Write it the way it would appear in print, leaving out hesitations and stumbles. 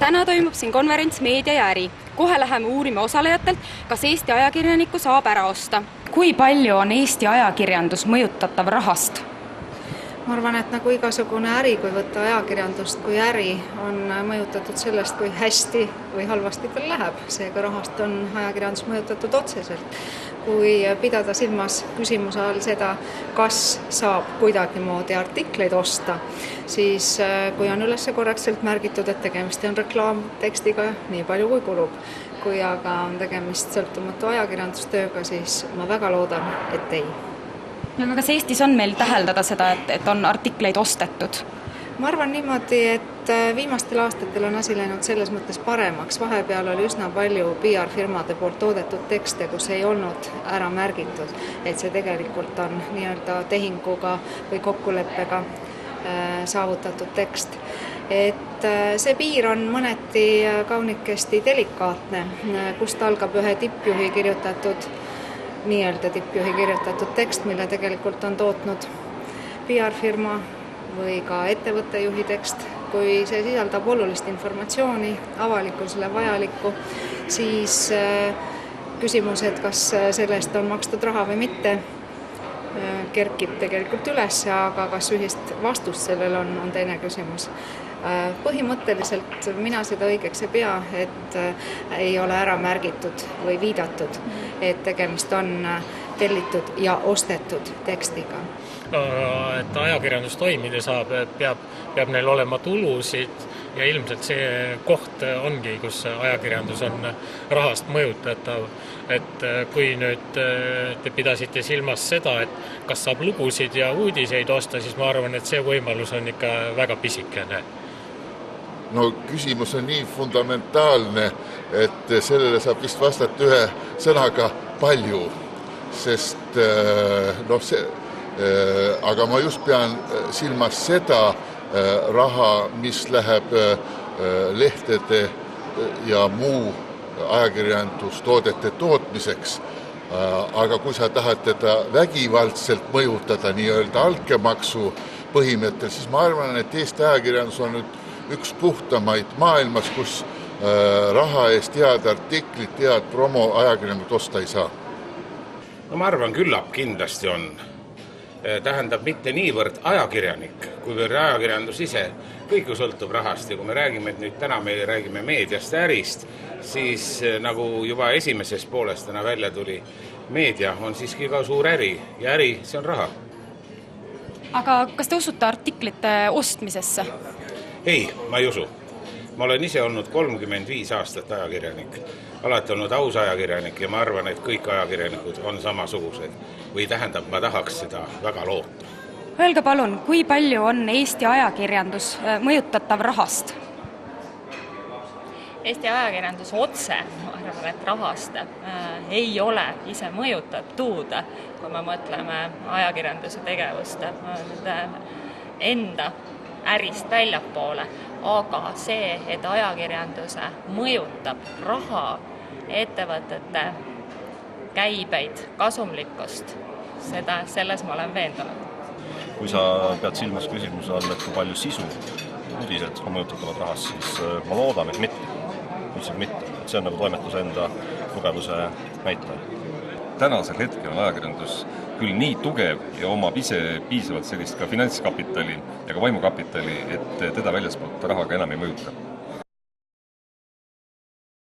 Täna toimub siin konverents Meedia ja äri. Kohe läheme uurime osalejatelt, kas Eesti ajakirjanikku saab ära osta. Kui palju on Eesti ajakirjandus mõjutatav rahast? Ma arvan, et nagu igasugune äri, kui võtta ajakirjandust kui äri, on mõjutatud sellest, kui hästi või halvasti tal läheb. Seega rahast on ajakirjandus mõjutatud otseselt. Kui pidada silmas küsimuse all seda, kas saab kuidagimoodi artikleid osta, siis kui on üles korrektselt märgitud, et tegemist on reklaamtekstiga nii palju kui kulub. Kui aga on tegemist sõltumatu ajakirjandustööga, siis ma väga loodan, et ei. Aga kas Eestis on meil täheldada seda, et on artikleid ostetud? Ma arvan niimoodi, et viimastel aastatel on asi läinud selles mõttes paremaks. Vahepeal oli üsna palju PR-firmade poolt toodetud tekste, kus ei olnud ära märgitud, et see tegelikult on nii-öelda tehinguga või kokkuleppega saavutatud tekst. Et see piir on mõneti kaunikesti delikaatne, kust algab ühe tippjuhi kirjutatud tekst, mille tegelikult on tootnud PR-firma või ka ettevõttejuhi tekst. Kui see sisaldab olulist informatsiooni, avalikkusele vajalikku, siis küsimus, et kas selle eest on makstud raha või mitte, kerkib tegelikult üles, aga kas ühist vastust sellel on teine küsimus. Põhimõtteliselt mina seda õigeks ei pea, et ei ole ära märgitud või viidatud, et tegemist on tellitud ja ostetud tekstiga. Et ajakirjandus toimida saab, peab neil olema tulusid ja ilmselt see koht ongi, kus ajakirjandus on rahast mõjutatav. Et kui nüüd te pidasite silmas seda, et kas saab lugusid ja uudiseid osta, siis ma arvan, et see võimalus on ikka väga pisikene. No küsimus on nii fundamentaalne, et sellele saab vist vastata ühe sõnaga palju, sest aga ma just pean silmas seda raha, mis läheb lehtede ja muu ajakirjandustoodete tootmiseks, aga kui sa tahad teda vägivaldselt mõjutada nii-öelda altkäemaksu põhimõttel, siis ma arvan, et Eesti ajakirjandus on nüüd üks puhtamaid maailmas, kus raha eest head artiklit, head promo ajakirjanikud osta ei saa. No ma arvan, küllap kindlasti on. Tähendab mitte niivõrd ajakirjanik, kuivõrd ajakirjandus ise. Kõik ju sõltub rahast ja kui me räägime, et nüüd täna me räägime meediast ja ärist, siis nagu juba esimeses poolest täna välja tuli, meedia on siiski ka suur äri ja äri, see on raha. Aga kas te usute artiklite ostmisesse? Ei, ma ei usu. Ma olen ise olnud 35 aastat ajakirjanik, alati olnud aus ajakirjanik ja ma arvan, et kõik ajakirjanikud on samasugused või tähendab, ma tahaks seda väga loota. Öelge palun, kui palju on Eesti ajakirjandus mõjutatav rahast? Eesti ajakirjandus otse, ma arvan, et rahast ei ole ise mõjutatud, kui me mõtleme ajakirjanduse tegevust enda ärist väljapoole, aga see, et ajakirjanduse mõjutab raha, ettevõtete käibeid, kasumlikkust, selles ma olen veendunud. Kui sa pead silmas küsimuse all, et kui palju sisu uudised on mõjutatavad rahast, siis ma loodan, et mitte. Et see on nagu toimetuse enda tugevuse näitaja. Tänasel hetkel on ajakirjandus küll nii tugev ja omab ise piisavalt sellist ka finantskapitali ja ka vaimukapitali, et teda väljaspoolt rahaga enam ei mõjuta.